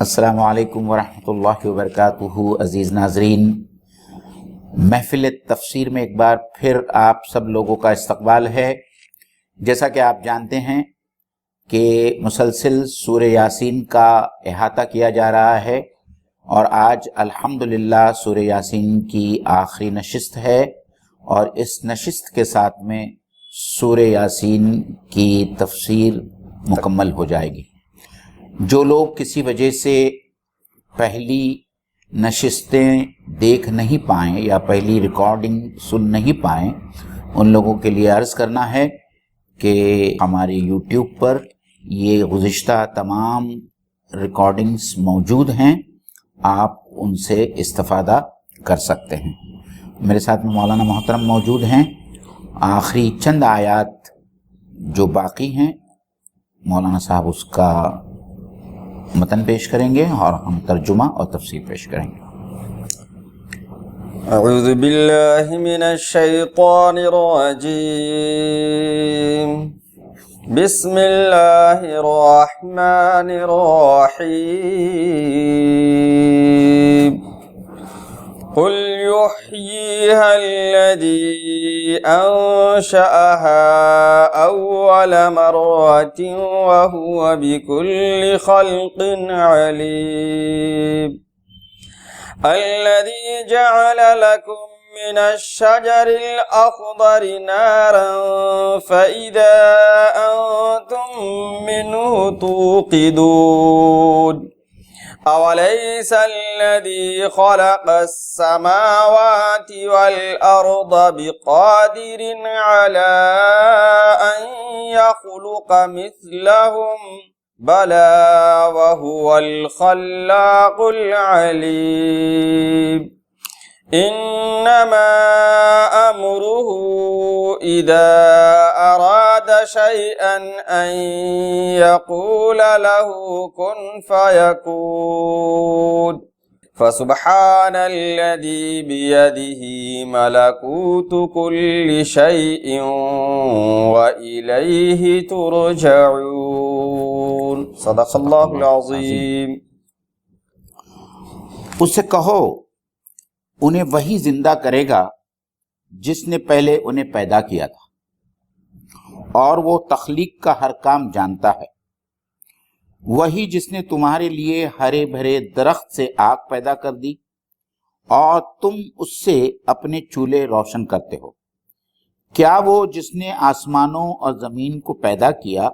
السلام علیکم ورحمۃ اللہ وبرکاتہ۔ عزیز ناظرین، محفل تفسیر میں ایک بار پھر آپ سب لوگوں کا استقبال ہے۔ جیسا کہ آپ جانتے ہیں کہ مسلسل سورہ یاسین کا احاطہ کیا جا رہا ہے، اور آج الحمدللہ سورہ یاسین کی آخری نشست ہے، اور اس نشست کے ساتھ میں سورہ یاسین کی تفسیر مکمل ہو جائے گی۔ جو لوگ کسی وجہ سے پہلی نشستیں دیکھ نہیں پائیں یا پہلی ریکارڈنگ سن نہیں پائیں، ان لوگوں کے لیے عرض کرنا ہے کہ ہمارے یوٹیوب پر یہ گزشتہ تمام ریکارڈنگز موجود ہیں، آپ ان سے استفادہ کر سکتے ہیں۔ میرے ساتھ میں مولانا محترم موجود ہیں۔ آخری چند آیات جو باقی ہیں مولانا صاحب اس کا متن پیش کریں گے، اور ہم ترجمہ اور تفسیر پیش کریں گے۔ اعوذ باللہ من الشیطان الرجیم، بسم اللہ الرحمن الرحیم۔ قل يحييها الذي أنشأها أول مرة وهو بكل خلق عليم، الذي جعل لكم من الشجر الأخضر نارا فإذا أنتم منه توقدون، أوليس الذي خلق السماوات والأرض بقادر على أن يخلق مثلهم بلى وهو الخلاق العليم، إنما أمره إذا أراد شيئا أن يقول له كن فيكون، فسبحان الذي بيده ملكوت كل شيء وإليه ترجعون۔ صدق اللہ العظیم۔ اس سے کہو انہیں وہی زندہ کرے گا جس نے پہلے انہیں پیدا کیا تھا، اور وہ تخلیق کا ہر کام جانتا ہے۔ وہی جس نے تمہارے لیے ہرے بھرے درخت سے آگ پیدا کر دی، اور تم اس سے اپنے چولہے روشن کرتے ہو۔ کیا وہ جس نے آسمانوں اور زمین کو پیدا کیا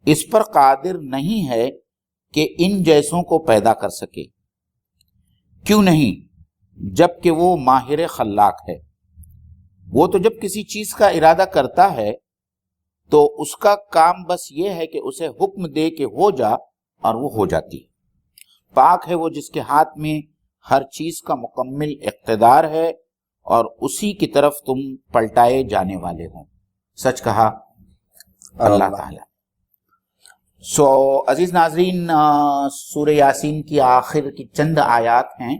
اس پر قادر نہیں ہے کہ ان جیسوں کو پیدا کر سکے؟ کیوں نہیں، جبکہ وہ ماہر خلاق ہے۔ وہ تو جب کسی چیز کا ارادہ کرتا ہے تو اس کا کام بس یہ ہے کہ اسے حکم دے کہ ہو جا، اور وہ ہو جاتی ہے۔ پاک ہے وہ جس کے ہاتھ میں ہر چیز کا مکمل اقتدار ہے، اور اسی کی طرف تم پلٹائے جانے والے ہوں۔ سچ کہا اللہ تعالی۔ عزیز ناظرین، سورہ یاسین کی آخر کی چند آیات ہیں،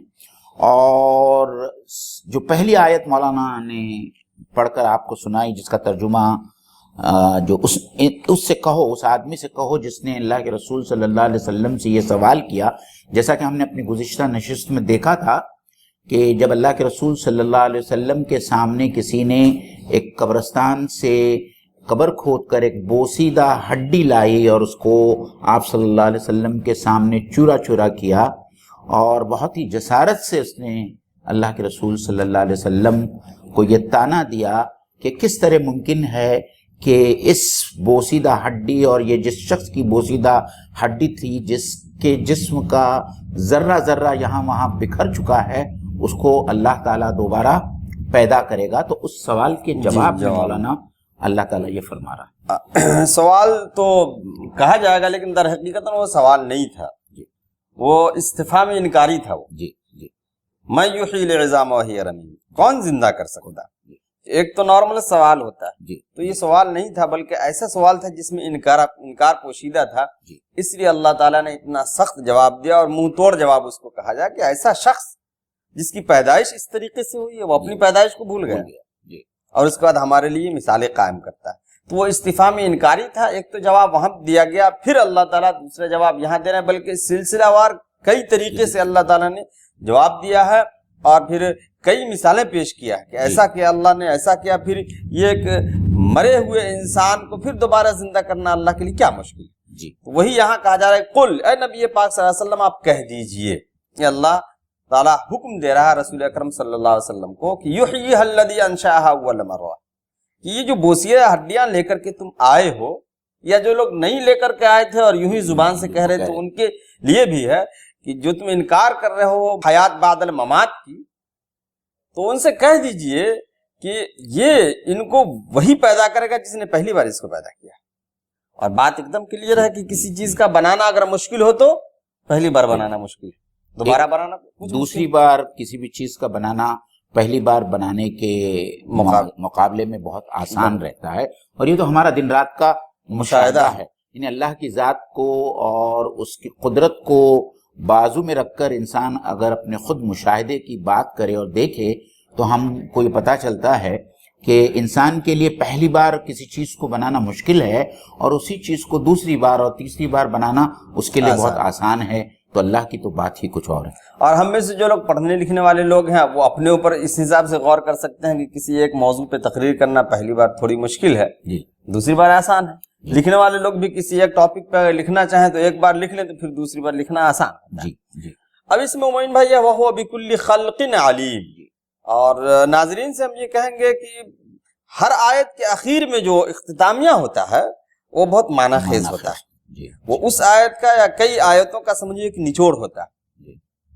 اور جو پہلی آیت مولانا نے پڑھ کر آپ کو سنائی، جس کا ترجمہ جو اس سے کہو، اس آدمی سے کہو جس نے اللہ کے رسول صلی اللہ علیہ وسلم سے یہ سوال کیا، جیسا کہ ہم نے اپنی گزشتہ نشست میں دیکھا تھا کہ جب اللہ کے رسول صلی اللہ علیہ وسلم کے سامنے کسی نے ایک قبرستان سے قبر کھود کر ایک بوسیدہ ہڈی لائی اور اس کو آپ صلی اللہ علیہ وسلم کے سامنے چورا چورا کیا، اور بہت ہی جسارت سے اس نے اللہ کے رسول صلی اللہ علیہ وسلم کو یہ طعنہ دیا کہ کس طرح ممکن ہے کہ اس بوسیدہ ہڈی، اور یہ جس شخص کی بوسیدہ ہڈی تھی، جس کے جسم کا ذرہ ذرہ یہاں وہاں بکھر چکا ہے، اس کو اللہ تعالیٰ دوبارہ پیدا کرے گا۔ تو اس سوال کے جواب میں مولانا اللہ تعالیٰ یہ فرما رہا ہے۔ سوال تو کہا جائے گا، لیکن در حقیقت وہ سوال نہیں تھا، وہ استفہام انکاری تھا۔ وہ میں یحیی العظام وہی رمیم، کون زندہ کر سکتا؟ ایک تو نارمل سوال ہوتا ہے، تو یہ سوال نہیں تھا، بلکہ ایسا سوال تھا جس میں انکار پوشیدہ تھا۔ اس لیے اللہ تعالیٰ نے اتنا سخت جواب دیا، اور منہ توڑ جواب اس کو کہا جائے کہ ایسا شخص جس کی پیدائش اس طریقے سے ہوئی ہے، وہ اپنی پیدائش کو بھول گیا، اور اس کے بعد ہمارے لیے مثالیں قائم کرتا ہے۔ تو وہ استفہام انکاری تھا، ایک تو جواب وہاں دیا گیا، پھر اللہ تعالیٰ دوسرا جواب یہاں دے رہے ہیں، بلکہ سلسلہ وار کئی طریقے سے اللہ تعالیٰ نے جواب دیا ہے، اور پھر کئی مثالیں پیش کیا ہے کہ ایسا کیا اللہ نے، ایسا کیا. پھر یہ ایک مرے ہوئے انسان کو پھر دوبارہ زندہ کرنا اللہ کے لیے کیا مشکل ہے. جی تو وہی یہاں کہا جا رہا ہے قل، اے نبی پاک صلی اللہ علیہ وسلم آپ کہہ دیجئے کہ اللہ تعالیٰ حکم دے رہا ہے رسول اکرم صلی اللہ علیہ وسلم کو کہ یحییھا الذی انشأھا اول مرہ، کہ یہ جو بوسیے ہڈیاں لے کر کے تم آئے ہو، یا جو لوگ نہیں لے کر کے آئے تھے اور یوں ہی زبان سے کہہ رہے تھے، ان کے لیے بھی ہے کہ جو تم انکار کر رہے ہو حیات بعد الممات کی، تو ان سے کہہ دیجئے کہ یہ ان کو وہی پیدا کرے گا جس نے پہلی بار اس کو پیدا کیا. اور بات ایک دم کلیئر ہے کہ کسی چیز کا بنانا اگر مشکل ہو تو پہلی بار بنانا مشکل ہے، دوبارہ بنانا دوسری بار کسی بھی چیز کا بنانا پہلی بار بنانے کے مقابلے میں بہت آسان رہتا ہے. اور یہ تو ہمارا دن رات کا مشاہدہ ہے. یعنی اللہ کی ذات کو اور اس کی قدرت کو بازو میں رکھ کر انسان اگر اپنے خود مشاہدے کی بات کرے اور دیکھے تو ہم کو یہ پتہ چلتا ہے کہ انسان کے لیے پہلی بار کسی چیز کو بنانا مشکل ہے، اور اسی چیز کو دوسری بار اور تیسری بار بنانا اس کے لیے بہت آسان ہے. تو اللہ کی تو بات ہی کچھ اور ہے. اور ہم میں سے جو لوگ پڑھنے لکھنے والے لوگ ہیں وہ اپنے اوپر اس حساب سے غور کر سکتے ہیں کہ کسی ایک موضوع پہ تقریر کرنا پہلی بار تھوڑی مشکل ہے، جی دوسری بار آسان ہے. لکھنے والے لوگ بھی کسی ایک ٹاپک پہ لکھنا چاہیں تو ایک بار لکھ لیں تو پھر دوسری بار لکھنا آسان ہے. جی جی. اب اس میں معین بھائی وَهُوَ بِكُلِّ خَلْقٍ عَلِيمٌ، اور ناظرین سے ہم یہ کہیں گے کہ ہر آیت کے اخیر میں جو اختتامیہ ہوتا ہے وہ بہت معنی خیز ہوتا ہے. وہ اس آیت کا یا کئی آیتوں کا سمجھیے کہ نچوڑ ہوتا ہے.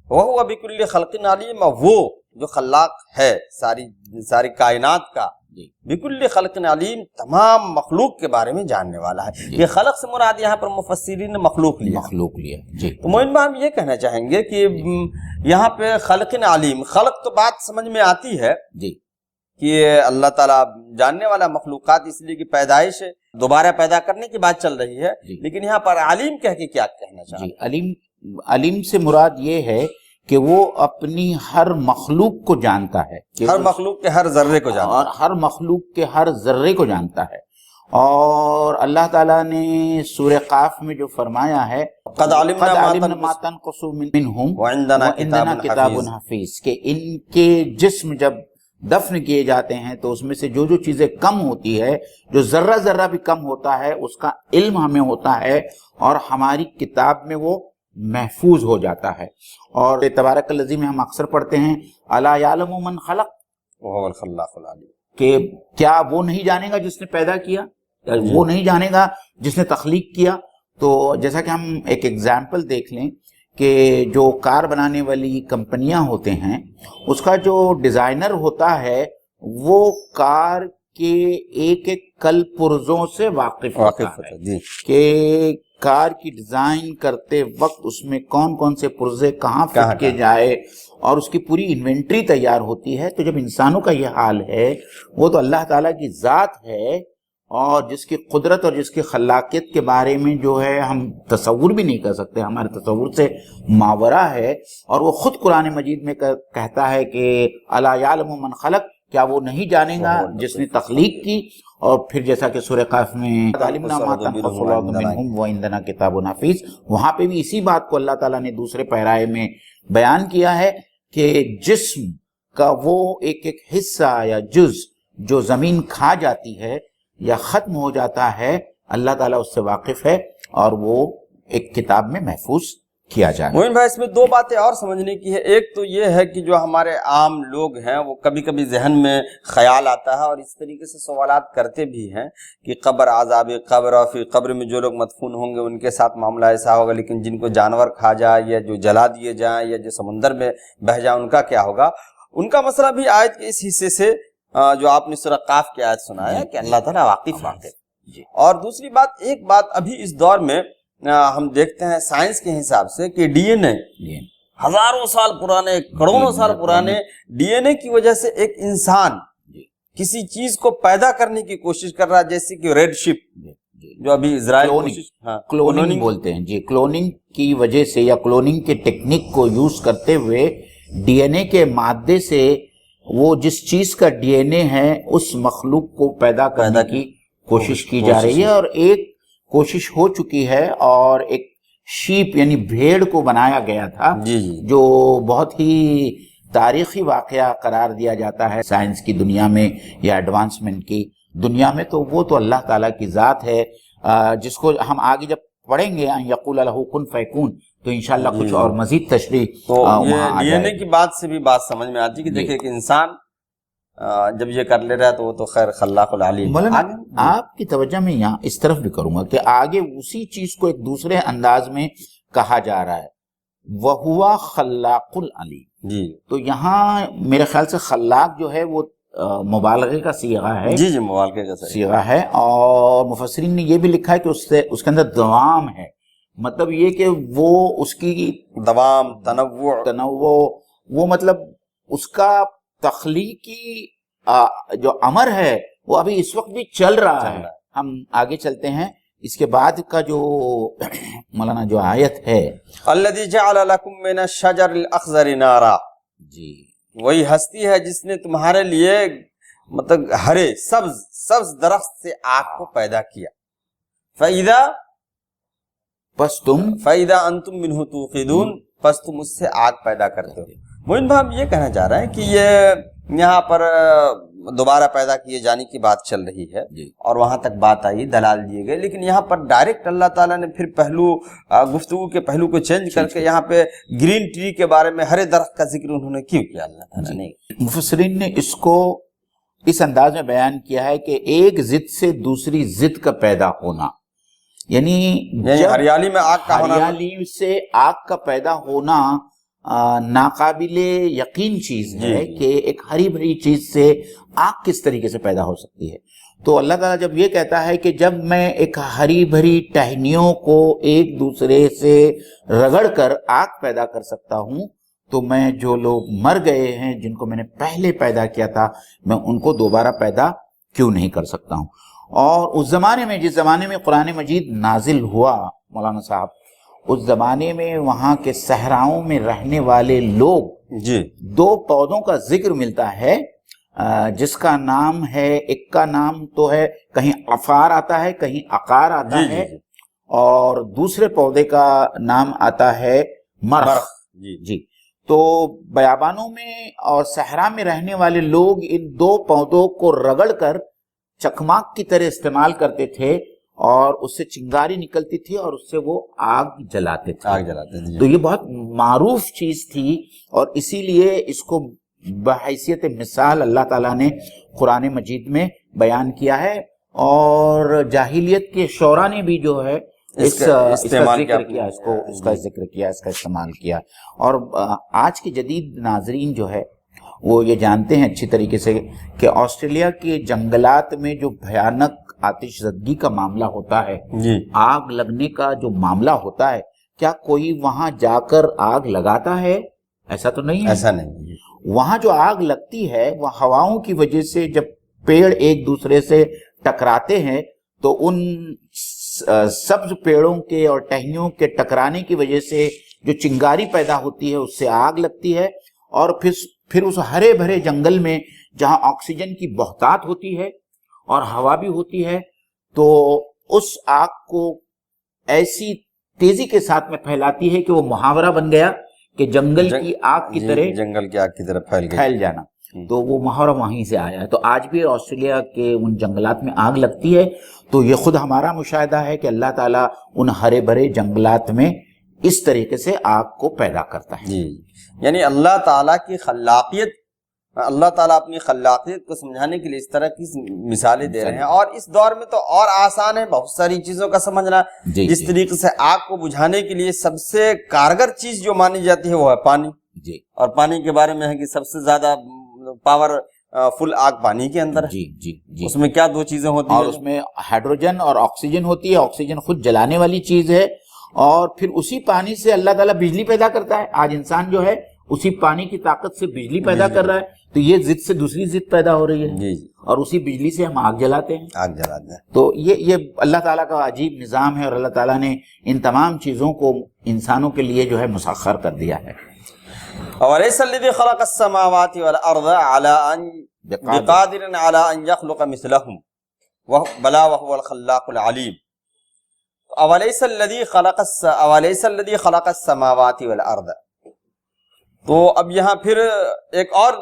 وَهُوَ بِكُلِّ خَلْقٍ عَلِيمٌ، وہ جو خلاق ہے ساری کائنات کا، بِكُلِّ خَلْقٍ عَلِيمٌ، تمام مخلوق کے بارے میں جاننے والا ہے. یہ خلق سے مراد یہاں پر مفسرین نے مخلوق لیا. جی. تو معین بھائی ہم یہ کہنا چاہیں گے کہ یہاں پہ خلق علیم، خلق تو بات سمجھ میں آتی ہے جی کہ اللہ تعالیٰ جاننے والا مخلوقات، اس لیے کہ پیدائش دوبارہ پیدا کرنے کی بات چل رہی ہے. لیکن یہاں پر علیم کہہ کے کیا کہنا چاہیں؟ جی علیم سے مراد یہ ہے کہ وہ اپنی ہر مخلوق کو جانتا ہے، ہر مخلوق کے ہر ذرے کو جانتا ہے، اور ہر مخلوق کے ہر ذرے کو جانتا ہے. اور اللہ تعالیٰ نے سورہ قاف میں جو فرمایا ہے قد علمنا ما تنقص منہم وعندنا کتاب حفیظ، کہ ان کے جسم جب دفن کیے جاتے ہیں تو اس میں سے جو چیزیں کم ہوتی ہے، جو ذرہ ذرہ بھی کم ہوتا ہے، اس کا علم ہمیں ہوتا ہے اور ہماری کتاب میں وہ محفوظ ہو جاتا ہے. اور تبارک الذی میں ہم اکثر پڑھتے ہیں الا یعلم من خلق وهو الخلاق العلیم، کہ کیا وہ نہیں جانے گا جس نے پیدا کیا، وہ نہیں جانے گا جس نے تخلیق کیا. تو جیسا کہ ہم ایک ایگزامپل دیکھ لیں کہ جو کار بنانے والی کمپنیاں ہوتے ہیں، اس کا جو ڈیزائنر ہوتا ہے وہ کار کے ایک ایک کل پرزوں سے واقف ہوتا ہے کہ کار کی ڈیزائن کرتے وقت اس میں کون کون سے پرزے کہاں فٹ کے جائے، اور اس کی پوری انوینٹری تیار ہوتی ہے. تو جب انسانوں کا یہ حال ہے، وہ تو اللہ تعالیٰ کی ذات ہے اور جس کی قدرت اور جس کی خلاقیت کے بارے میں جو ہے ہم تصور بھی نہیں کر سکتے، ہمارے تصور سے ماورا ہے. اور وہ خود قرآن مجید میں کہتا ہے کہ الا یعلم من خلق، کیا وہ نہیں جانے گا جس نے تخلیق کی. اور پھر جیسا کہ سورہ قاف میں علمنا ما تنقص منہم وعندنا کتاب حفیظ، وہاں پہ بھی اسی بات کو اللہ تعالیٰ نے دوسرے پیرائے میں بیان کیا ہے کہ جسم کا وہ ایک ایک حصہ یا جز جو زمین کھا جاتی ہے یا ختم ہو جاتا ہے، اللہ تعالیٰ اس سے واقف ہے اور وہ ایک کتاب میں محفوظ کیا جائے. موین بھائی اس میں دو باتیں اور سمجھنے کی ہے. ایک تو یہ ہے کہ جو ہمارے عام لوگ ہیں وہ کبھی کبھی ذہن میں خیال آتا ہے اور اس طریقے سے سوالات کرتے بھی ہیں کہ قبر، عذاب قبر، اور پھر قبر میں جو لوگ مدفون ہوں گے ان کے ساتھ معاملہ ایسا ہوگا، لیکن جن کو جانور کھا جائے یا جو جلا دیے جائیں یا جو سمندر میں بہہ جائیں ان کا کیا ہوگا. ان کا مسئلہ بھی آیت کے اس حصے سے جو آپ نے سورہ قاف کی آیت سنایا کہ اللہ تعالیٰ واقف ہے. اور دوسری بات، ایک بات ابھی اس دور میں ہم دیکھتے ہیں سائنس کے حساب سے کہ ڈی این اے ہزاروں سال پرانے، کروڑوں سال پرانے ڈی این اے کی وجہ سے ایک انسان کسی چیز کو پیدا کرنے کی کوشش کر رہا ہے، جیسے کہ ریڈ شپ جو ابھی اسرائیل کلوننگ بولتے ہیں جی. کلوننگ کی وجہ سے یا کلوننگ کے ٹیکنیک کو یوز کرتے ہوئے ڈی این اے کے مادے سے وہ جس چیز کا ڈی این اے ہے اس مخلوق کو پیدا کرنے کی کوشش کی جا رہی ہے. اور ایک کوشش ہو چکی ہے اور ایک شیپ یعنی بھیڑ کو بنایا گیا تھا، جی جی جو بہت ہی تاریخی واقعہ قرار دیا جاتا ہے سائنس کی دنیا میں یا ایڈوانسمنٹ کی دنیا میں، تو وہ تو اللہ تعالیٰ کی ذات ہے، جس کو ہم آگے جب پڑھیں گے ان یقول لہ کن فیکون تو انشاءاللہ کچھ اور مزید تشریح تو وہاں یہ آ ڈی این اے جائے کی بات سے بھی بات سمجھ میں آتی ہے کہ دیکھیں کہ انسان جب یہ کر لے رہا ہے تو وہ تو خیر خلاق العلیم ہے۔ مولانا آپ کی توجہ میں یہاں اس طرف بھی کروں گا کہ آگے اسی چیز کو ایک دوسرے انداز میں کہا جا رہا ہے، وَهُوَ خَلَّاقُ الْعَلِيمُ، جی تو یہاں میرے خیال سے خلاق جو ہے وہ مبالغے کا صیغہ ہے، جی جی مبالغے کا صحیح صیغہ ہے، اور مفسرین نے یہ بھی لکھا ہے کہ اس کے اندر دوام ہے، مطلب یہ کہ وہ اس کی دوام تنوع وہ مطلب اس کا تخلیقی جو امر ہے وہ ابھی اس وقت بھی چل رہا ہے۔ ہم آگے چلتے ہیں، اس کے بعد کا جو مولانا جو آیت ہے، الذی جعل لکم من الشجر الاخضر نارا، جی وہی ہستی ہے جس نے تمہارے لیے مطلب ہرے سبز درخت سے آگ کو پیدا کیا، پس تم فَإِذَا أَنْتُم مِّنْهُ تُوقِدُونَ، پس تم اس سے آگ پیدا کرتے ہو۔ معین بھائی یہ کہنا چاہ رہا ہے کہ یہ یہاں پر دوبارہ پیدا کیے جانے کی بات چل رہی ہے اور وہاں تک بات آئی، دلال دیے گئے، لیکن یہاں پر ڈائریکٹ اللہ تعالیٰ نے پھر گفتگو کے پہلو کو چینج کر کے یہاں پہ گرین ٹری کے بارے میں ہرے درخت کا ذکر انہوں نے کیوں کیا؟ اللہ تعالیٰ نے مفسرین نے اس کو اس انداز میں بیان کیا ہے کہ ایک ضد سے دوسری ضد کا پیدا ہونا، یعنی ہریالی میں آگ کا ہونا، ہریالی سے آگ کا پیدا ہونا ناقابل یقین چیز ہے کہ ایک ہری بھری چیز سے آگ کس طریقے سے پیدا ہو سکتی ہے۔ تو اللہ تعالیٰ جب یہ کہتا ہے کہ جب میں ایک ہری بھری ٹہنیوں کو ایک دوسرے سے رگڑ کر آگ پیدا کر سکتا ہوں، تو میں جو لوگ مر گئے ہیں جن کو میں نے پہلے پیدا کیا تھا، میں ان کو دوبارہ پیدا کیوں نہیں کر سکتا ہوں۔ اور اس زمانے میں، جس زمانے میں قرآن مجید نازل ہوا مولانا صاحب، اس زمانے میں وہاں کے صحراؤں میں رہنے والے لوگ جی دو پودوں کا ذکر ملتا ہے، جس کا نام ہے، ایک کا نام تو ہے کہیں عفار آتا ہے کہیں عقار آتا ہے، اور دوسرے پودے کا نام آتا ہے مرخ۔ جی تو بیابانوں میں اور صحرا میں رہنے والے لوگ ان دو پودوں کو رگڑ کر چکماک کی طرح استعمال کرتے تھے، اور اس سے چنگاری نکلتی تھی اور اس سے وہ آگ جلاتے تھے۔ تو یہ بہت معروف چیز تھی، اور اسی لیے اس کو بحیثیت مثال اللہ تعالیٰ نے قرآن مجید میں بیان کیا ہے، اور جاہلیت کے شعراء نے بھی جو ہے اس کا ذکر کیا، اس کا ذکر کیا، اس کا استعمال کیا۔ اور آج کے جدید ناظرین جو ہے وہ یہ جانتے ہیں اچھی طریقے سے کہ آسٹریلیا کے جنگلات میں جو بھیانک آتش زدگی کا معاملہ ہوتا ہے، آگ لگنے کا جو معاملہ ہوتا ہے، کیا کوئی وہاں جا کر آگ لگاتا ہے؟ ایسا تو نہیں ہے، ایسا نہیں۔ وہاں جو آگ لگتی ہے وہ ہواؤں کی وجہ سے، جب پیڑ ایک دوسرے سے ٹکراتے ہیں تو ان سبز پیڑوں کے اور ٹہنیوں کے ٹکرانے کی وجہ سے جو چنگاری پیدا ہوتی ہے اس سے آگ لگتی ہے، اور پھر اس ہرے بھرے جنگل میں جہاں آکسیجن کی بہتات ہوتی ہے اور ہوا بھی ہوتی ہے، تو اس آگ کو ایسی تیزی کے ساتھ میں پھیلاتی ہے کہ وہ محاورہ بن گیا کہ جنگل کی آگ کی طرح پھیل جانا، تو وہ محاورہ وہیں سے آیا ہے۔ تو آج بھی آسٹریلیا کے ان جنگلات میں آگ لگتی ہے، تو یہ خود ہمارا مشاہدہ ہے کہ اللہ تعالیٰ ان ہرے بھرے جنگلات میں اس طریقے سے آگ کو پیدا کرتا ہے۔ یعنی اللہ تعالیٰ کی خلاقیت، اللہ تعالیٰ اپنی خلاقیت کو سمجھانے کے لیے اس طرح کی مثالیں دے رہے ہیں، اور اس دور میں تو اور آسان ہے بہت ساری چیزوں کا سمجھنا۔ جس طریقے سے آگ کو بجھانے کے لیے سب سے کارگر چیز جو مانی جاتی ہے وہ ہے پانی، اور پانی کے بارے میں ہے کہ سب سے زیادہ پاور فل آگ پانی کے اندر ہے۔ اس میں کیا دو چیزیں ہوتی ہیں؟ اور اس میں ہائیڈروجن اور آکسیجن ہوتی ہے۔ آکسیجن خود جلانے والی چیز ہے، اور پھر اسی پانی سے اللہ تعالیٰ بجلی پیدا کرتا ہے۔ آج انسان جو ہے اسی پانی کی طاقت سے بجلی پیدا کر رہا ہے، تو یہ ضد سے دوسری ضد پیدا ہو رہی ہے، اور اسی بجلی سے ہم آگ جلاتے ہیں۔ تو یہ اللہ تعالیٰ کا عجیب نظام ہے، اور اللہ تعالیٰ نے ان تمام چیزوں کو انسانوں کے لیے جو ہے مسخر کر دیا ہے۔ وَلَيْسَ الَّذِي خَلَقَ السَّمَاوَاتِ وَالْأَرْضَ بِقَادِرٍ عَلَىٰ أَن يَخْلُقَ مِثْلَهُم بَلَىٰ وَهُوَ الْخَلَّاقُ الْعَلِيمُ۔ اولیس الذی خلق السماوات والارض، تو اب یہاں پھر ایک اور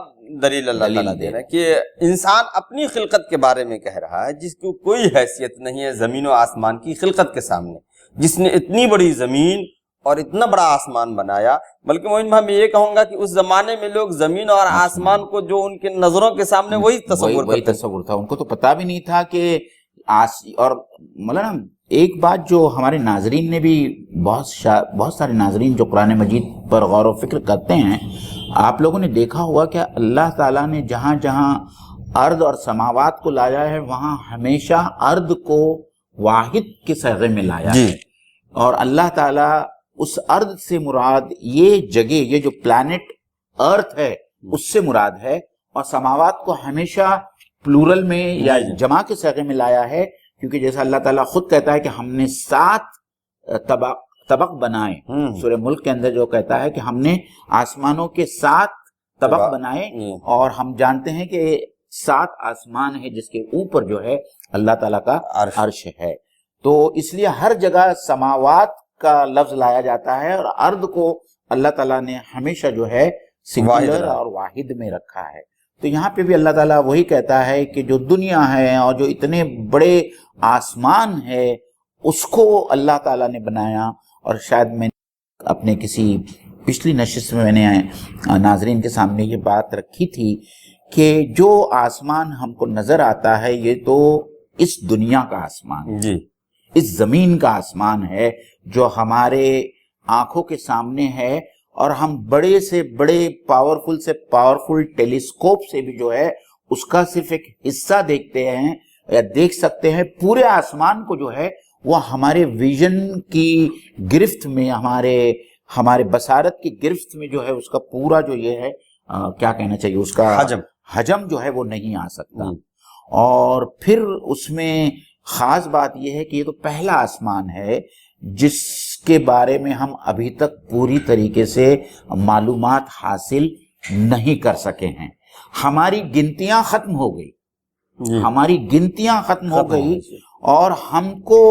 دلیل اللہ تعالیٰ دے رہا ہے کہ انسان اپنی خلقت کے بارے میں کہہ رہا ہے جس کو کوئی حیثیت نہیں ہے زمین و آسمان کی خلقت کے سامنے، جس نے اتنی بڑی زمین اور اتنا بڑا آسمان بنایا۔ بلکہ میں یہ کہوں گا کہ اس زمانے میں لوگ زمین اور آسمان کو جو ان کے نظروں کے سامنے وہی تصور تھا، ان کو تو پتا بھی نہیں تھا کہ اور مولانا ایک بات جو ہمارے ناظرین نے بھی بہت سارے ناظرین جو قرآن مجید پر غور و فکر کرتے ہیں، آپ لوگوں نے دیکھا ہوا کہ اللہ تعالیٰ نے جہاں جہاں ارض اور سماوات کو لایا ہے وہاں ہمیشہ ارض کو واحد کے صیغے میں لایا ہے، اور اللہ تعالیٰ اس ارض سے مراد یہ جگہ، یہ جو پلانٹ ارتھ ہے اس سے مراد ہے، اور سماوات کو ہمیشہ پلورل میں یا جمع کے صیغے میں لایا ہے، کیونکہ جیسا اللہ تعالیٰ خود کہتا ہے کہ ہم نے 7 طبق بنائے، سورہ ملک کے اندر جو کہتا ہے کہ ہم نے آسمانوں کے 7 طبق بنائے، اور ہم جانتے ہیں کہ 7 آسمان ہے جس کے اوپر جو ہے اللہ تعالیٰ کا عرش ہے، تو اس لیے ہر جگہ سماوات کا لفظ لایا جاتا ہے، اور ارض کو اللہ تعالیٰ نے ہمیشہ جو ہے سنگولر اور واحد میں رکھا ہے۔ تو یہاں پہ بھی اللہ تعالیٰ وہی کہتا ہے کہ جو دنیا ہے اور جو اتنے بڑے آسمان ہے اس کو اللہ تعالیٰ نے بنایا، اور شاید میں اپنے کسی پچھلی نشست میں نے ناظرین کے سامنے یہ بات رکھی تھی کہ جو آسمان ہم کو نظر آتا ہے یہ تو اس دنیا کا آسمان، اس زمین کا آسمان ہے جو ہمارے آنکھوں کے سامنے ہے، اور ہم بڑے سے بڑے پاورفل سے پاورفل ٹیلیسکوپ سے بھی جو ہے اس کا صرف ایک حصہ دیکھتے ہیں یا دیکھ سکتے ہیں۔ پورے آسمان کو جو ہے وہ ہمارے ویژن کی گرفت میں، ہمارے بصارت کی گرفت میں جو ہے اس کا پورا جو یہ ہے کیا کہنا چاہیے، اس کا حجم جو ہے وہ نہیں آ سکتا۔ اور پھر اس میں خاص بات یہ ہے کہ یہ تو پہلا آسمان ہے جس کے بارے میں ہم ابھی تک پوری طریقے سے معلومات حاصل نہیں کر سکے ہیں۔ ہماری گنتیاں ختم ہو گئی، اور ہم کو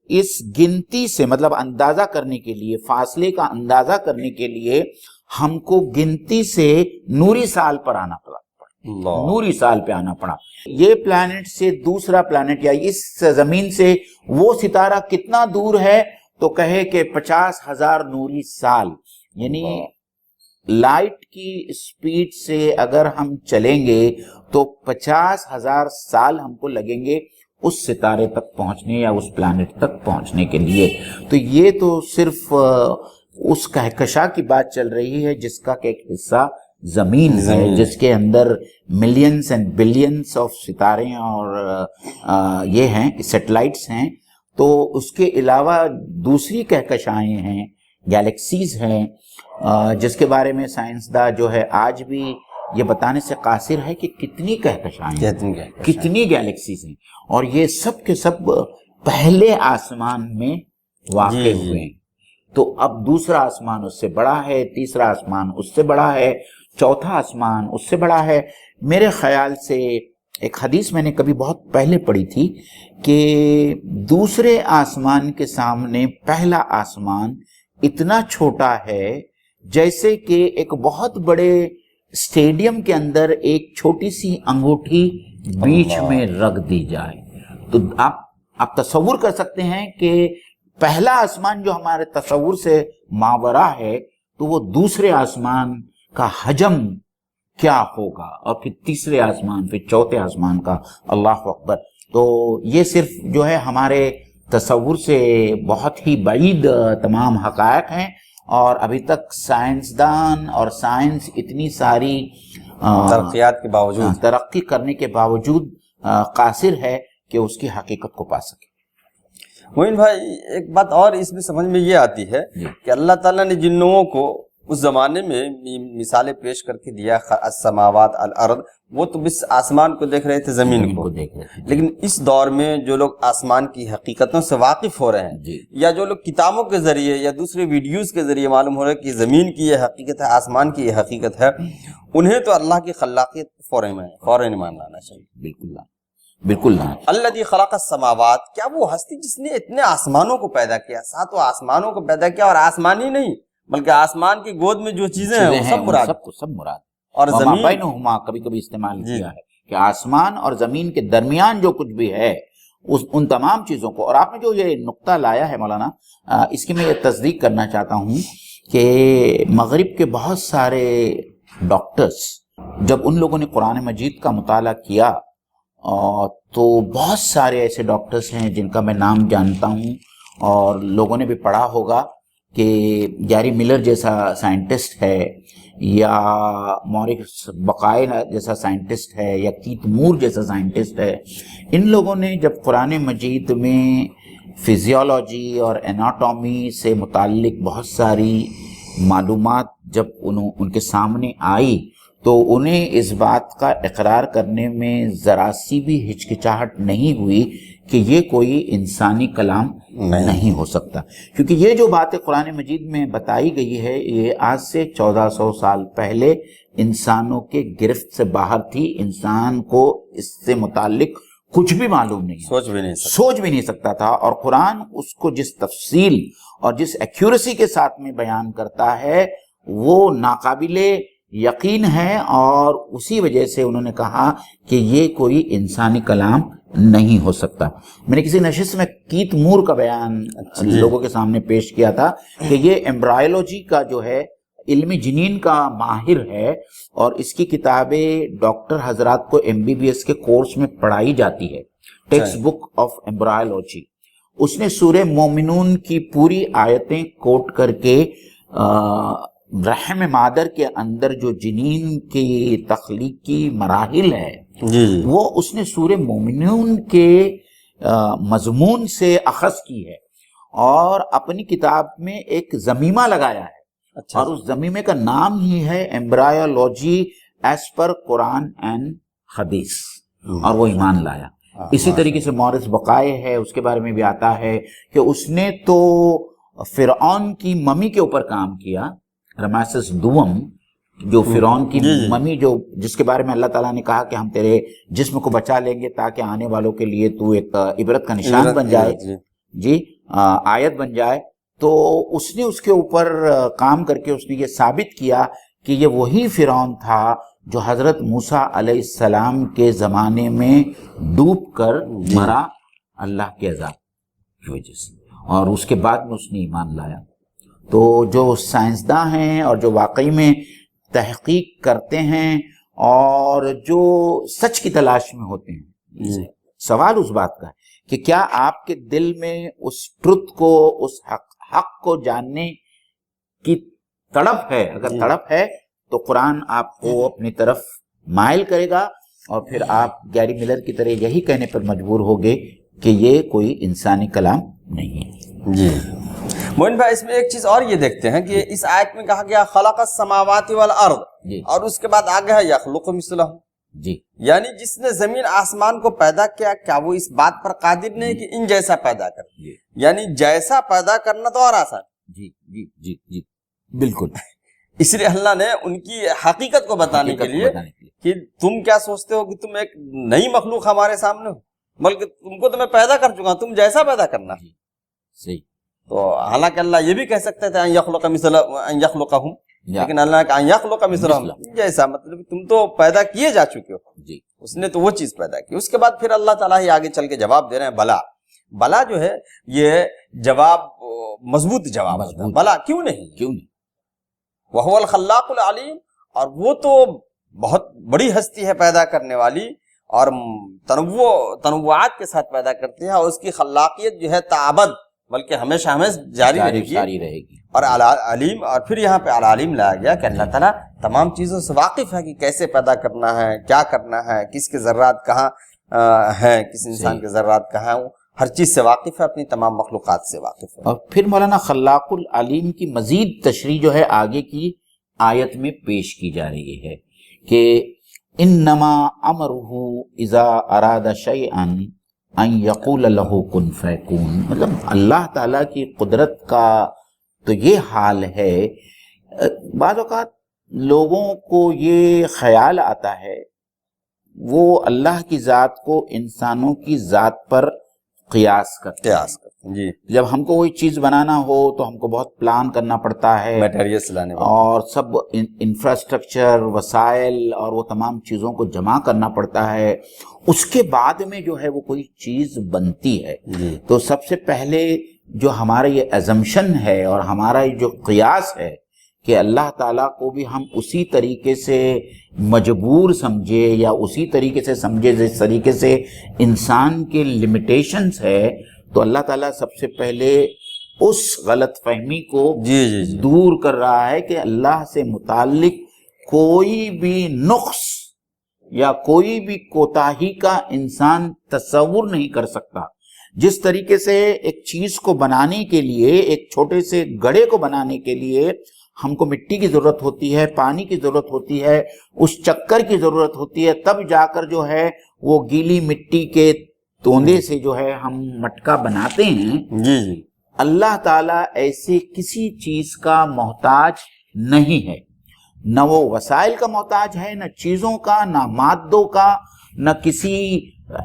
اس گنتی سے مطلب اندازہ کرنے کے لیے، فاصلے کا اندازہ کرنے کے لیے ہم کو گنتی سے نوری سال پر آنا پڑا۔ یہ پلانٹ سے دوسرا پلانٹ یا اس زمین سے وہ ستارہ کتنا دور ہے تو کہے کہ 50,000 نوری سال، یعنی لائٹ کی سپیڈ سے اگر ہم چلیں گے تو 50,000 سال ہم کو لگیں گے اس ستارے تک پہنچنے یا اس پلانٹ تک پہنچنے کے لیے۔ تو یہ تو صرف اس کہکشاں کی بات چل رہی ہے جس کا ایک حصہ زمین ہے، جس کے اندر ملینز اینڈ بلینز آف ستارے اور یہ ہیں سیٹلائٹس ہیں۔ تو اس کے علاوہ دوسری کہکشائیں ہیں، گیلیکسیز ہیں، جس کے بارے میں سائنسداں جو ہے آج بھی یہ بتانے سے قاصر ہے کہ کتنی کہکشائیں ہیں، کتنی گیلیکسیز ہیں، اور یہ سب کے سب پہلے آسمان میں واقع ہوئے ہیں۔ تو اب دوسرا آسمان اس سے بڑا ہے، تیسرا آسمان اس سے بڑا ہے، چوتھا آسمان اس سے بڑا ہے۔ میرے خیال سے ایک حدیث میں نے کبھی بہت پہلے پڑھی تھی کہ دوسرے آسمان کے سامنے پہلا آسمان اتنا چھوٹا ہے جیسے کہ ایک بہت بڑے اسٹیڈیم کے اندر ایک چھوٹی سی انگوٹھی بیچ میں رکھ دی جائے۔ تو آپ تصور کر سکتے ہیں کہ پہلا آسمان جو ہمارے تصور سے ماورا ہے تو وہ دوسرے آسمان کا حجم کیا ہوگا، اور پھر تیسرے آسمان، پھر چوتھے آسمان کا، اللہ اکبر۔ تو یہ صرف جو ہے ہمارے تصور سے بہت ہی بعید تمام حقائق ہیں، اور ابھی تک سائنسدان اور سائنس اتنی ساری ترقیات کے باوجود، ترقی کرنے کے باوجود قاصر ہے کہ اس کی حقیقت کو پا سکے۔ معین بھائی، ایک بات اور اس میں سمجھ میں یہ آتی ہے کہ اللہ تعالیٰ نے جن لوگوں کو اس زمانے میں مثالیں پیش کر کے دیا، السماوات الارض، وہ تو بس آسمان کو دیکھ رہے تھے، زمین کو دیکھ رہے تھے، لیکن اس دور میں جو لوگ آسمان کی حقیقتوں سے واقف ہو رہے ہیں، یا جو لوگ کتابوں کے ذریعے یا دوسرے ویڈیوز کے ذریعے معلوم ہو رہا ہے کہ زمین کی یہ حقیقت ہے، آسمان کی یہ حقیقت ہے، انہیں تو اللہ کی خلاقیت فوراً ایمان لانا چاہیے۔ بالکل، بالکل نہ. الذی خلق السماوات، کیا وہ ہستی جس نے اتنے آسمانوں کو پیدا کیا، ساتوں آسمانوں کو پیدا کیا، اور آسمان ہی نہیں بلکہ آسمان کی گود میں جو چیزیں ہیں وہ سب مراد، سب مراد. اور وما زمین، بینہما کبھی کبھی استعمال کیا ہے کہ آسمان اور زمین کے درمیان جو کچھ بھی ہے ان تمام چیزوں کو. اور آپ نے جو یہ نقطہ لایا ہے مولانا، اس کی میں یہ تصدیق کرنا چاہتا ہوں کہ مغرب کے بہت سارے ڈاکٹرز جب ان لوگوں نے قرآن مجید کا مطالعہ کیا تو بہت سارے ایسے ڈاکٹرز ہیں جن کا میں نام جانتا ہوں اور لوگوں نے بھی پڑھا ہوگا کہ گیری ملر جیسا سائنٹسٹ ہے یا مورس بقائے جیسا سائنٹسٹ ہے یا کیت مور جیسا سائنٹسٹ ہے. ان لوگوں نے جب قرآن مجید میں فزیولوجی اور اناٹومی سے متعلق بہت ساری معلومات جب ان کے سامنے آئی تو انہیں اس بات کا اقرار کرنے میں ذرا سی بھی ہچکچاہٹ نہیں ہوئی کہ یہ کوئی انسانی کلام نہیں ہو سکتا، کیونکہ یہ جو باتیں قرآن مجید میں بتائی گئی ہے یہ آج سے 1400 سال پہلے انسانوں کے گرفت سے باہر تھی. انسان کو اس سے متعلق کچھ بھی معلوم نہیں، سوچ بھی نہیں سکتا تھا، اور قرآن اس کو جس تفصیل اور جس ایکیوریسی کے ساتھ میں بیان کرتا ہے وہ ناقابل یقین ہے. اور اسی وجہ سے انہوں نے کہا کہ یہ کوئی انسانی کلام نہیں ہو سکتا. میں نے کسی نشست میں کیت مور کا بیان لوگوں کے سامنے پیش کیا تھا کہ یہ ایمبرائیولوجی کا جو ہے علم جنین کا ماہر ہے اور اس کی کتابیں ڈاکٹر حضرات کو MBBS کے کورس میں پڑھائی جاتی ہے، ٹیکسٹ بک آف ایمبرائیولوجی. اس نے سورہ مومنون کی پوری آیتیں کوٹ کر کے رحم مادر کے اندر جو جنین کی تخلیقی مراحل ہے وہ اس نے سورہ مومنون کے مضمون سے اخذ کی ہے اور اپنی کتاب میں ایک ضمیمہ لگایا ہے. اور اس ضمیمے کا نام ہی ہے ایمبرائیولوجی ایز پر قرآن اینڈ حدیث، اور وہ ایمان لایا. اسی طریقے سے مورس بقائے ہے، اس کے بارے میں بھی آتا ہے کہ اس نے تو فرعون کی ممی کے اوپر کام کیا، رمسیس دوم جو فرعون کی ممی جو جس کے بارے میں اللہ تعالیٰ نے کہا کہ ہم تیرے جسم کو بچا لیں گے تاکہ آنے والوں کے لیے تو ایک عبرت کا نشان بن جائے، آیت بن جائے. تو اس نے اس کے اوپر کام کر کے اس نے یہ ثابت کیا کہ یہ وہی فرعون تھا جو حضرت موسیٰ علیہ السلام کے زمانے میں ڈوب کر مرا اللہ کے عذاب کی وجہ سے، اور اس کے بعد میں اس نے ایمان لایا. تو جو سائنسداں ہیں اور جو واقعی میں تحقیق کرتے ہیں اور جو سچ کی تلاش میں ہوتے ہیں، سوال اس بات کا ہے کہ کیا آپ کے دل میں اس ٹروتھ کو، اس حق کو جاننے کی تڑپ ہے؟ اگر تڑپ ہے تو قرآن آپ کو اپنی طرف مائل کرے گا اور پھر آپ گیری ملر کی طرح یہی کہنے پر مجبور ہوگے کہ یہ کوئی انسانی کلام نہیں ہے. جی مومن بھائی، اس میں ایک چیز اور یہ دیکھتے ہیں کہ اس آیت میں کہا گیا خلق السماوات والارض، اور اس کے بعد آگے ہے یخلق مثلہم، یعنی جس نے زمین آسمان کو پیدا کیا، کیا وہ اس بات پر قادر نہیں کہ ان جیسا پیدا کر؟ یعنی جیسا پیدا کرنا تو اور آسان. جی بالکل. اس لیے اللہ نے ان کی حقیقت کو بتانے کے لیے کہ تم کیا سوچتے ہو کہ تم ایک نئی مخلوق ہمارے سامنے ہو، بلکہ تم کو تو میں پیدا کر چکا ہوں، تم جیسا پیدا کرنا. صحیح. تو حالانکہ اللہ یہ بھی کہہ سکتے تھے ان یخلقہم، لیکن اللہ کا ان یخلق مثلہم جیسا، مطلب تم تو پیدا کیے جا چکے ہو، اس نے تو وہ چیز پیدا کی. اس کے بعد پھر اللہ تعالیٰ ہی آگے چل کے جواب دے رہے ہیں. بلا جو ہے یہ جواب مضبوط جواب ہے. بلا کیوں نہیں؟ وہو الخلاق العلیم، اور وہ تو بہت بڑی ہستی ہے پیدا کرنے والی، اور تنوعات کے ساتھ پیدا کرتی ہے، اور اس کی خلاقیت جو ہے تعبد بلکہ ہمیشہ جاری رہے گی. اور علیم، اور پھر یہاں پہ العلیم لایا گیا کہ اللہ تعالیٰ تمام چیزوں سے واقف ہے کہ کیسے پیدا کرنا ہے، کیا کرنا ہے، کس کے ذرات کہاں ہیں، کس انسان کے ذرات کہاں ہیں، ہر چیز سے واقف ہے، اپنی تمام مخلوقات سے واقف ہے. اور پھر مولانا خلاق العلیم کی مزید تشریح جو ہے آگے کی آیت میں پیش کی جا رہی ہے کہ انما امرہ اذا اراد شیئا ان یقول لہ کن فیکون. مطلب اللہ تعالیٰ کی قدرت کا تو یہ حال ہے. بعض اوقات لوگوں کو یہ خیال آتا ہے وہ اللہ کی ذات کو انسانوں کی ذات پر قیاس کرتے ہیں۔ جی، جب ہم کو کوئی چیز بنانا ہو تو ہم کو بہت پلان کرنا پڑتا ہے، میٹیریلس لانے اور سب انفراسٹرکچر، وسائل اور وہ تمام چیزوں کو جمع کرنا پڑتا ہے، اس کے بعد میں جو ہے وہ کوئی چیز بنتی ہے۔ جی، تو سب سے پہلے جو ہمارا یہ ایزمپشن ہے اور ہمارا یہ جو قیاس ہے کہ اللہ تعالیٰ کو بھی ہم اسی طریقے سے مجبور سمجھے یا اسی طریقے سے سمجھے جس طریقے سے انسان کے لمیٹیشنز ہے، تو اللہ تعالیٰ سب سے پہلے اس غلط فہمی کو جی جی جی دور کر رہا ہے کہ اللہ سے متعلق کوئی بھی نقص یا کوئی بھی کوتاہی کا انسان تصور نہیں کر سکتا۔ جس طریقے سے ایک چیز کو بنانے کے لیے، ایک چھوٹے سے گڑھے کو بنانے کے لیے ہم کو مٹی کی ضرورت ہوتی ہے، پانی کی ضرورت ہوتی ہے، اس چکر کی ضرورت ہوتی ہے، تب جا کر جو ہے وہ گیلی مٹی کے توندے سے جو ہے ہم مٹکا بناتے ہیں۔ جی جی اللہ تعالیٰ ایسے کسی چیز کا محتاج نہیں ہے، نہ وہ وسائل کا محتاج ہے، نہ چیزوں کا، نہ مادوں کا، نہ کسی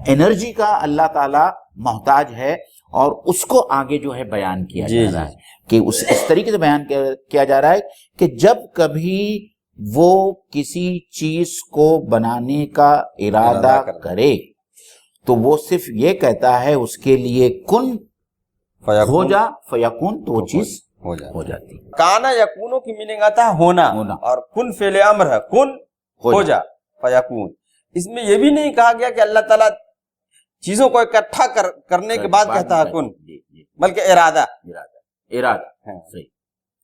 انرجی کا اللہ تعالیٰ محتاج ہے۔ اور اس کو آگے جو ہے بیان کیا جا رہا ہے کہ اس طریقے سے بیان کیا جا رہا ہے کہ جب کبھی وہ کسی چیز کو بنانے کا ارادہ کرے تو وہ صرف یہ کہتا ہے اس کے لیے کن ہو جا فیکون، تو وہ چیز ہو جاتی۔ کانا یکونوں کی میننگ آتا ہے ہونا، اور کن فعل امر ہے، کن ہو جا فیکون۔ اس میں یہ بھی نہیں کہا گیا کہ اللہ تعالیٰ چیزوں کو اکٹھا کرنے کے بعد کہتا ہے کن، بلکہ ارادہ صحیح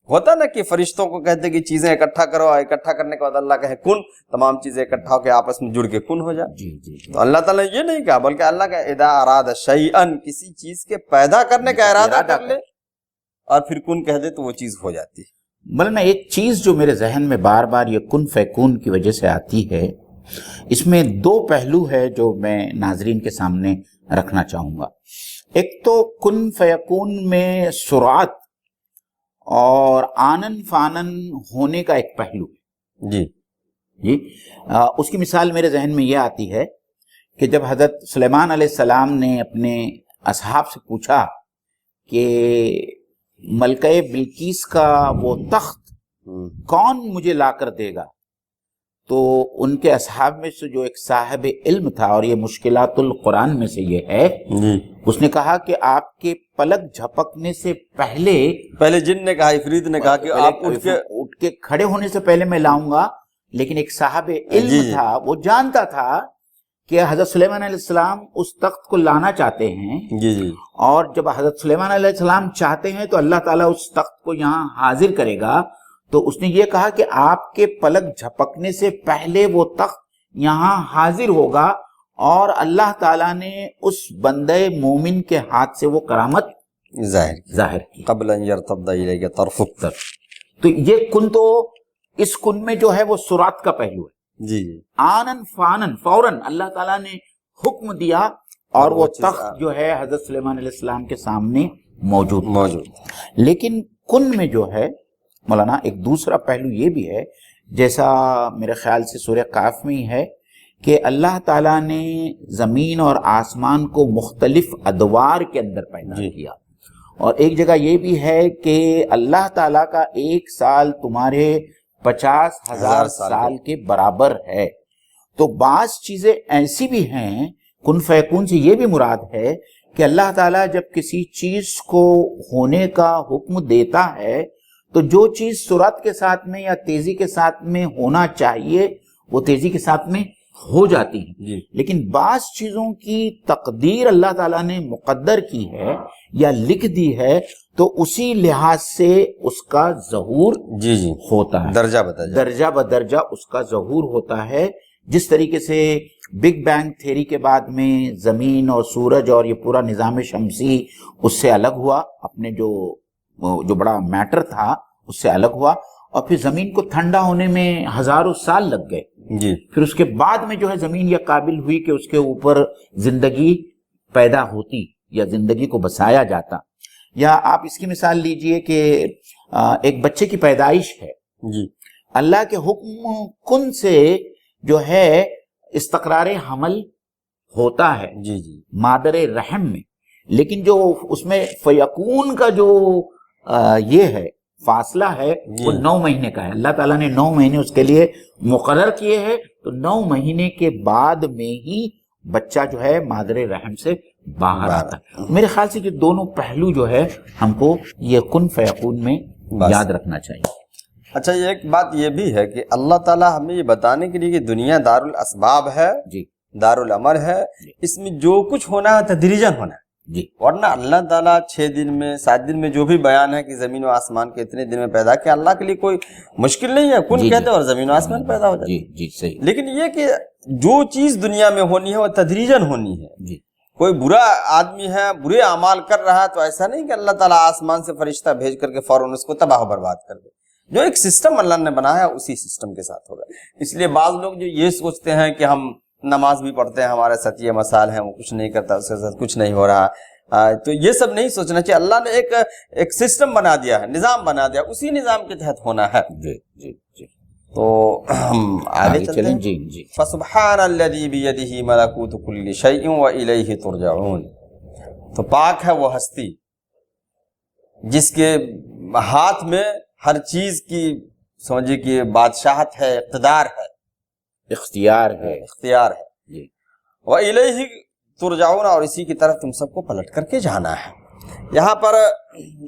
ہوتا نا کہ فرشتوں کو کہتے کہ چیزیں اکٹھا کرو، اکٹھا کرنے کے بعد اللہ کہے کن، تمام چیزیں اکٹھا ہو کے آپس میں جڑ کے کن ہو جائے۔ جی تو اللہ تعالیٰ نے یہ نہیں کہا، بلکہ اللہ کا اذا اراد شیئن، کسی چیز کے پیدا کرنے کا ارادہ کر لے اور پھر کن کہہ دے تو وہ چیز ہو جاتی ہے۔ مولانا ایک چیز جو میرے ذہن میں بار بار یہ کن فیکون کی وجہ سے آتی ہے، اس میں دو پہلو ہے جو میں ناظرین کے سامنے رکھنا چاہوں گا۔ ایک تو کن فیکون میں سرعت اور آنن فانن ہونے کا ایک پہلو ہے۔ جی اس کی مثال میرے ذہن میں یہ آتی ہے کہ جب حضرت سلیمان علیہ السلام نے اپنے اصحاب سے پوچھا کہ ملکہ بلقیس کا وہ تخت کون مجھے لا کر دے گا، تو ان کے اصحاب میں سے جو ایک صاحب علم تھا، اور یہ مشکلات القرآن میں سے یہ ہے، اس نے کہا کہ آپ کے پلک جھپکنے سے پہلے جن نے کہا، عفریت نے کہا کہ آپ اٹھ کے کھڑے ہونے سے پہلے میں لاؤں گا۔ لیکن ایک صاحب علم تھا، وہ جانتا تھا کہ حضرت سلیمان علیہ السلام اس تخت کو لانا چاہتے ہیں، اور جب حضرت سلیمان علیہ السلام چاہتے ہیں تو اللہ تعالیٰ اس تخت کو یہاں حاضر کرے گا۔ تو اس نے یہ کہا کہ آپ کے پلک جھپکنے سے پہلے وہ تخت یہاں حاضر ہوگا، اور اللہ تعالیٰ نے اس بندے مومن کے ہاتھ سے وہ کرامت ظاہر کی قبل ان یرتد الیک طرفک۔ تو یہ کن، تو اس کن میں جو ہے وہ سرعت کا پہلو ہے۔ آنن فانن، فوراً اللہ تعالیٰ نے حکم دیا اور وہ تخت جو ہے حضرت سلیمان علیہ السلام کے سامنے موجود۔ لیکن کن میں جو ہے مولانا ایک دوسرا پہلو یہ بھی ہے، جیسا میرے خیال سے سورہ کاف میں ہی ہے کہ اللہ تعالیٰ نے زمین اور آسمان کو مختلف ادوار کے اندر پیدا کیا، اور ایک جگہ یہ بھی ہے کہ اللہ تعالیٰ کا ایک سال تمہارے 50,000 سال کے برابر ہے۔ تو بعض چیزیں ایسی بھی ہیں، کن فیکون سے یہ بھی مراد ہے کہ اللہ تعالیٰ جب کسی چیز کو ہونے کا حکم دیتا ہے تو جو چیز سرعت کے ساتھ میں یا تیزی کے ساتھ میں ہونا چاہیے وہ تیزی کے ساتھ میں ہو جاتی ہیں۔ لیکن بعض چیزوں کی تقدیر اللہ تعالیٰ نے مقدر کی ہے یا لکھ دی ہے، تو اسی لحاظ سے اس کا ظہور ہوتا ہے، درجہ بدرجہ اس کا ظہور ہوتا ہے۔ جس طریقے سے بگ بینگ تھیری کے بعد میں زمین اور سورج اور یہ پورا نظام شمسی اس سے الگ ہوا، اپنے جو بڑا میٹر تھا اس سے الگ ہوا، اور پھر زمین کو ٹھنڈا ہونے میں ہزاروں سال لگ گئے۔ پھر اس کے بعد میں جو ہے زمین یہ قابل ہوئی کہ اس کے اوپر زندگی پیدا ہوتی یا زندگی کو بسایا جاتا۔ یا آپ اس کی مثال لیجئے کہ ایک بچے کی پیدائش ہے، اللہ کے حکم کن سے جو ہے استقرار حمل ہوتا ہے جی جی مادر رحم میں، لیکن جو اس میں فیکون کا جو یہ ہے فاصلہ ہے وہ 9 مہینے کا ہے. اللہ تعالیٰ نے 9 مہینے اس کے لیے مقرر کیے ہیں، تو 9 مہینے کے بعد میں ہی بچہ جو ہے مادر رحم سے باہر آتا ہے. میرے خیال سے یہ دونوں پہلو جو ہے ہم کو یہ کن فیکون میں یاد رکھنا چاہیے. اچھا، یہ ایک بات یہ بھی ہے کہ اللہ تعالیٰ ہمیں یہ بتانے کے لیے کہ دنیا دار الاسباب ہے، جی دار العمر ہے، اس میں جو کچھ ہونا ہے تدریجاً ہونا ہے. جی ورنہ اللہ تعالیٰ 6 دن میں 7 دن میں جو بھی بیان ہے کہ زمین و آسمان کے اتنے دن میں پیدا کیا، اللہ کے لیے کوئی مشکل نہیں ہے، کن کہتے ہیں اور زمین و آسمان پیدا ہو جاتے. جی جی صحیح. لیکن یہ کہ جو چیز دنیا میں ہونی ہے وہ تدریجاً ہونی ہے. جی کوئی برا آدمی ہے، برے اعمال کر رہا ہے، تو ایسا نہیں کہ اللہ تعالیٰ آسمان سے فرشتہ بھیج کر کے فوراً اس کو تباہ و برباد کر دے. جو ایک سسٹم اللہ نے بنایا ہے اسی سسٹم کے ساتھ ہوگا. اس لیے بعض لوگ جو یہ سوچتے ہیں کہ ہم نماز بھی پڑھتے ہیں، ہمارے ساتھ یہ مسائل ہیں، وہ کچھ نہیں کرتا، اس کے ساتھ کچھ نہیں ہو رہا، تو یہ سب نہیں سوچنا چاہیے. اللہ نے ایک سسٹم بنا دیا ہے، نظام بنا دیا، اسی نظام کے تحت ہونا ہے. جی جی جی. تو ہم آگے چلتے ہیں. جی جی. فسبحان الذی بیدہ ملکوت کل شیء والیہ ترجعون. تو پاک ہے وہ ہستی جس کے ہاتھ میں ہر چیز کی سمجھے کہ بادشاہت ہے، اقتدار ہے، اختیار ہے. اختیار ہے. جی. وَإِلَيْهِ ترجعون، اور اسی کی طرف تم سب کو پلٹ کر کے جانا ہے. یہاں پر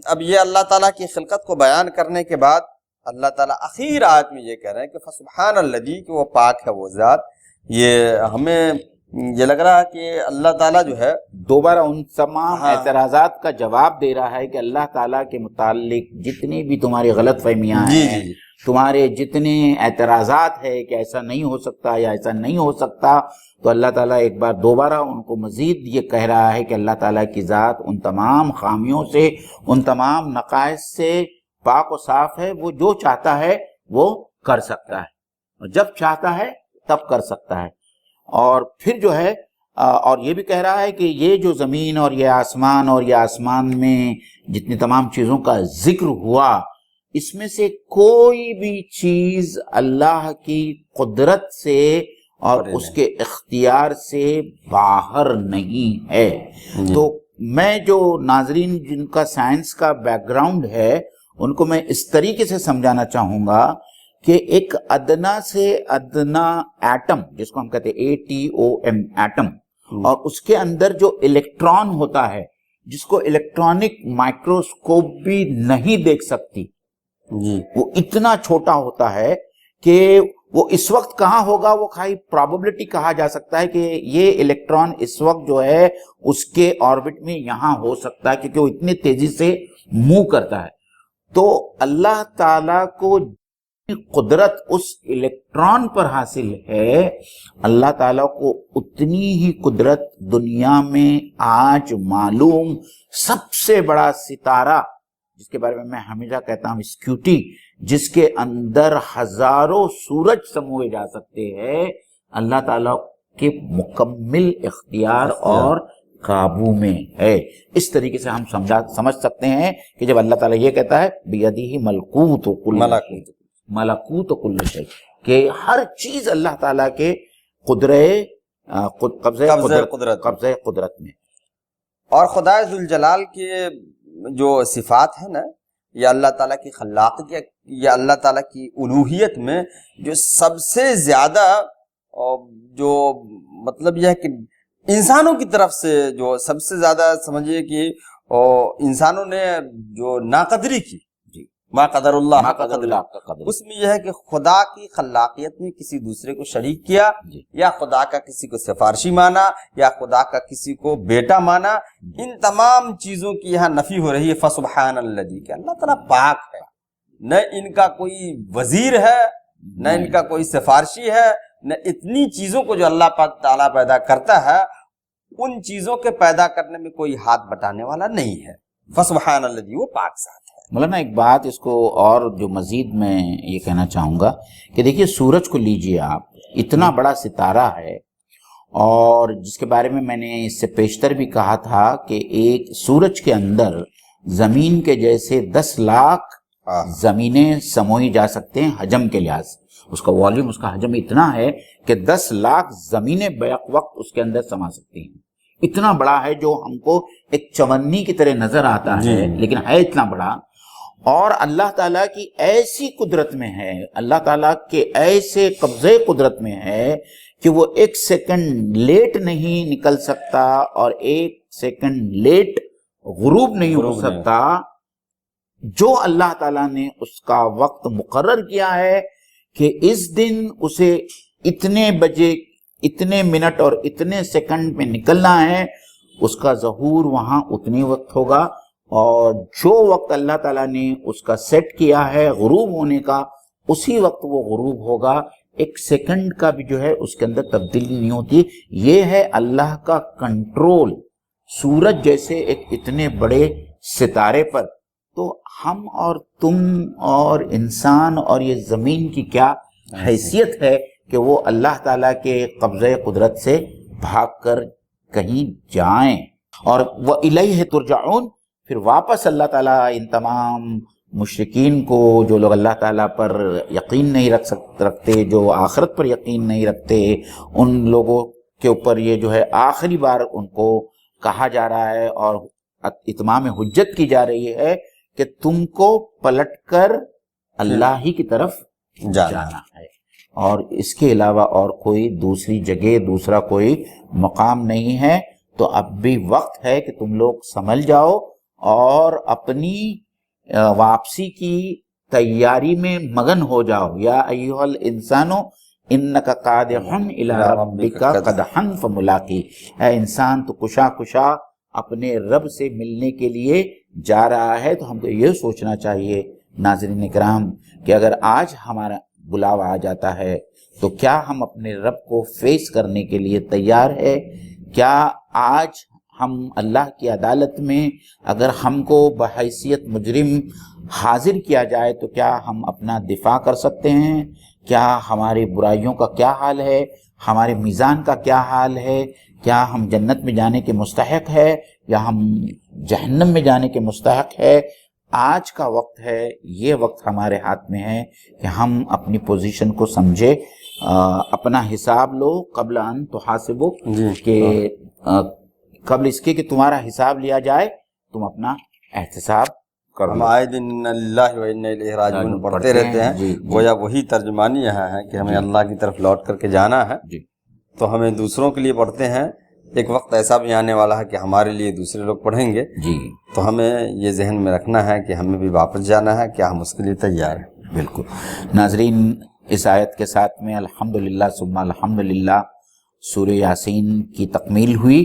اب یہ اللہ تعالیٰ کی خلقت کو بیان کرنے کے بعد اللہ تعالیٰ اخیر آیت میں یہ کہہ رہے ہیں کہ فسبحان الذی، کہ وہ پاک ہے وہ ذات. یہ ہمیں یہ لگ رہا ہے کہ اللہ تعالیٰ جو ہے دوبارہ ان تمام اعتراضات کا جواب دے رہا ہے کہ اللہ تعالیٰ کے متعلق جتنی بھی تمہاری غلط فہمیاں ہیں، تمہارے جتنے اعتراضات ہے کہ ایسا نہیں ہو سکتا یا ایسا نہیں ہو سکتا، تو اللہ تعالیٰ ایک بار دوبارہ ان کو مزید یہ کہہ رہا ہے کہ اللہ تعالیٰ کی ذات ان تمام خامیوں سے، ان تمام نقائص سے پاک و صاف ہے. وہ جو چاہتا ہے وہ کر سکتا ہے، اور جب چاہتا ہے تب کر سکتا ہے. اور پھر جو ہے اور یہ بھی کہہ رہا ہے کہ یہ جو زمین اور یہ آسمان میں جتنی تمام چیزوں کا ذکر ہوا، اس میں سے کوئی بھی چیز اللہ کی قدرت سے اور اس کے اختیار سے باہر نہیں ہے. تو میں جو ناظرین جن کا سائنس کا بیک گراؤنڈ ہے ان کو میں اس طریقے سے سمجھانا چاہوں گا کہ ایک ادنا سے ادنا ایٹم، جس کو ہم کہتے ہیں ATOM ایٹم، اور اس کے اندر جو الیکٹران ہوتا ہے جس کو الیکٹرانک مائکروسکوپ بھی نہیں دیکھ سکتی، وہ اتنا چھوٹا ہوتا ہے کہ وہ اس وقت کہاں ہوگا وہ خالی پرابیبلٹی کہا جا سکتا ہے کہ یہ الیکٹران اس وقت جو ہے اس کے آربٹ میں یہاں ہو سکتا ہے، کیونکہ وہ اتنی تیزی سے موو کرتا ہے. تو اللہ تعالیٰ کو قدرت اس الیکٹران پر حاصل ہے، اللہ تعالیٰ کو اتنی ہی قدرت دنیا میں آج معلوم سب سے بڑا ستارہ، جس کے بارے میں ہمیشہ کہتا ہوں اسکیوٹی، جس کے اندر ہزاروں سورج سموئے جا سکتے ہیں، اللہ تعالیٰ کے مکمل اختیار اور قابو میں ہے. اس طریقے سے ہم سمجھ سکتے ہیں کہ جب اللہ تعالیٰ یہ کہتا ہے بیدہ ملکوت کل شیء، کہ ہر چیز اللہ تعالیٰ کے قبضہ قدرت میں. اور خدا ذوالجلال کے جو صفات ہیں نا، یہ اللہ تعالیٰ کی خلاقیت یا اللہ تعالیٰ کی الوہیت میں جو سب سے زیادہ جو مطلب یہ ہے کہ انسانوں کی طرف سے جو سب سے زیادہ سمجھیے کہ انسانوں نے جو ناقدری کی، ما قدر اللہ اس میں یہ ہے کہ خدا کی خلاقیت میں کسی دوسرے کو شریک کیا، یا خدا کا کسی کو سفارشی مانا، یا خدا کا کسی کو بیٹا مانا. ان تمام چیزوں کی یہاں نفی ہو رہی ہے. فسبحان الذی، کہ اللہ تعالیٰ پاک ہے، نہ ان کا کوئی وزیر ہے، نہ ان کا کوئی سفارشی ہے، نہ اتنی چیزوں کو جو اللہ تعالیٰ پیدا کرتا ہے ان چیزوں کے پیدا کرنے میں کوئی ہاتھ بٹانے والا نہیں ہے. فسبحان الذی، وہ پاک ذات ہے. مولانا ایک بات اس کو اور جو مزید میں یہ کہنا چاہوں گا کہ دیکھیے سورج کو لیجئے آپ، اتنا بڑا ستارہ ہے، اور جس کے بارے میں نے اس سے پیشتر بھی کہا تھا کہ ایک سورج کے اندر زمین کے جیسے 10 لاکھ زمینیں سموئی جا سکتے ہیں حجم کے لحاظ سے. اس کا والیوم، اس کا حجم اتنا ہے کہ 10 لاکھ زمینیں بیک وقت اس کے اندر سما سکتی ہیں. اتنا بڑا ہے جو ہم کو ایک چمنی کی طرح نظر آتا ہے، لیکن ہے اتنا بڑا. اور اللہ تعالیٰ کی ایسی قدرت میں ہے، اللہ تعالیٰ کے ایسے قبضے قدرت میں ہے کہ وہ 1 سیکنڈ لیٹ نہیں نکل سکتا اور 1 سیکنڈ لیٹ غروب نہیں ہو سکتا. جو اللہ تعالیٰ نے اس کا وقت مقرر کیا ہے کہ اس دن اسے اتنے بجے اتنے منٹ اور اتنے سیکنڈ میں نکلنا ہے، اس کا ظہور وہاں اتنے وقت ہوگا. اور جو وقت اللہ تعالیٰ نے اس کا سیٹ کیا ہے غروب ہونے کا، اسی وقت وہ غروب ہوگا. 1 سیکنڈ کا بھی جو ہے اس کے اندر تبدیلی نہیں ہوتی. یہ ہے اللہ کا کنٹرول. سورج جیسے ایک اتنے بڑے ستارے پر تو ہم اور تم اور انسان اور یہ زمین کی کیا حیثیت ہے کہ وہ اللہ تعالیٰ کے قبضۂ قدرت سے بھاگ کر کہیں جائیں. اور وَإِلَيْهِ تُرْجَعُونَ، پھر واپس اللہ تعالیٰ ان تمام مشرکین کو، جو لوگ اللہ تعالیٰ پر یقین نہیں رکھتے، جو آخرت پر یقین نہیں رکھتے، ان لوگوں کے اوپر یہ جو ہے آخری بار ان کو کہا جا رہا ہے اور اتمام حجت کی جا رہی ہے کہ تم کو پلٹ کر اللہ ہی کی طرف جانا ہے، اور اس کے علاوہ اور کوئی دوسری جگہ، دوسرا کوئی مقام نہیں ہے. تو اب بھی وقت ہے کہ تم لوگ سنبھل جاؤ اور اپنی واپسی کی تیاری میں مگن ہو جاؤ. یا ایھا الانسان انک قادح الی ربک قدحا فملاقی، اے انسان تو کشا اپنے رب سے ملنے کے لیے جا رہا ہے. تو ہم کو یہ سوچنا چاہیے ناظرین کرام کہ اگر آج ہمارا بلاوا آ جاتا ہے تو کیا ہم اپنے رب کو فیس کرنے کے لیے تیار ہے؟ کیا آج ہم اللہ کی عدالت میں اگر ہم کو بحیثیت مجرم حاضر کیا جائے تو کیا ہم اپنا دفاع کر سکتے ہیں؟ کیا ہماری برائیوں کا کیا حال ہے؟ ہمارے میزان کا کیا حال ہے؟ کیا ہم جنت میں جانے کے مستحق ہے یا ہم جہنم میں جانے کے مستحق ہے؟ آج کا وقت ہے، یہ وقت ہمارے ہاتھ میں ہے کہ ہم اپنی پوزیشن کو سمجھے. اپنا حساب لو قبل ان تحاسبو، کہ قبل اس کے کہ تمہارا حساب لیا جائے تم اپنا احتساب کرو. ہم آئے دن اللہ و انا الیہ راجعون پڑھتے رہتے ہیں، گویا وہی ترجمانی یہاں ہے کہ ہمیں اللہ کی طرف لوٹ کر کے جانا ہے. تو ہمیں دوسروں کے لیے پڑھتے ہیں، ایک وقت ایسا بھی آنے والا ہے کہ ہمارے لیے دوسرے لوگ پڑھیں گے. تو ہمیں یہ ذہن میں رکھنا ہے کہ ہمیں بھی واپس جانا ہے، کیا ہم اس کے لیے تیار ہیں. بالکل. ناظرین، اس آیت کے ساتھ میں الحمدللہ ثم الحمدللہ سورہ یاسین کی تکمیل ہوئی.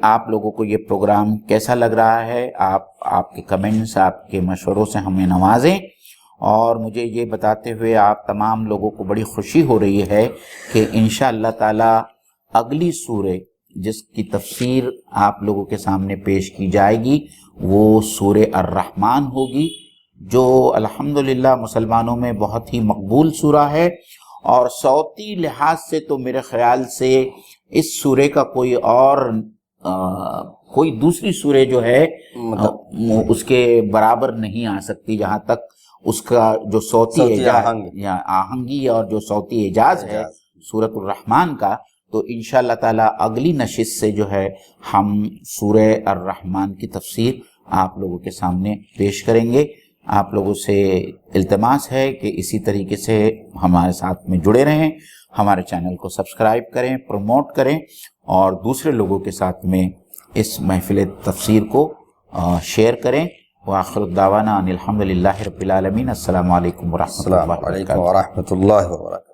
آپ لوگوں کو یہ پروگرام کیسا لگ رہا ہے؟ آپ کے کمنٹس، آپ کے مشوروں سے ہمیں نوازیں. اور مجھے یہ بتاتے ہوئے آپ تمام لوگوں کو بڑی خوشی ہو رہی ہے کہ انشاءاللہ تعالی اگلی سورہ جس کی تفسیر آپ لوگوں کے سامنے پیش کی جائے گی وہ سورہ الرحمن ہوگی، جو الحمدللہ مسلمانوں میں بہت ہی مقبول سورہ ہے. اور صوتی لحاظ سے تو میرے خیال سے اس سورہ کا کوئی دوسری سورہ جو ہے اس کے برابر نہیں آ سکتی، جہاں تک اس کا جو صوتی آہنگی اور جو صوتی اعجاز ہے سورۃ الرحمن کا. تو انشاءاللہ تعالی اگلی نشست سے جو ہے ہم سورہ الرحمن کی تفسیر آپ لوگوں کے سامنے پیش کریں گے. آپ لوگوں سے التماس ہے کہ اسی طریقے سے ہمارے ساتھ میں جڑے رہیں، ہمارے چینل کو سبسکرائب کریں، پروموٹ کریں اور دوسرے لوگوں کے ساتھ میں اس محفل تفسیر کو شیئر کریں. وآخر الدعوانا ان الحمدللہ رب العالمین. السلام علیکم ورحمۃ اللہ وبرکاتہ.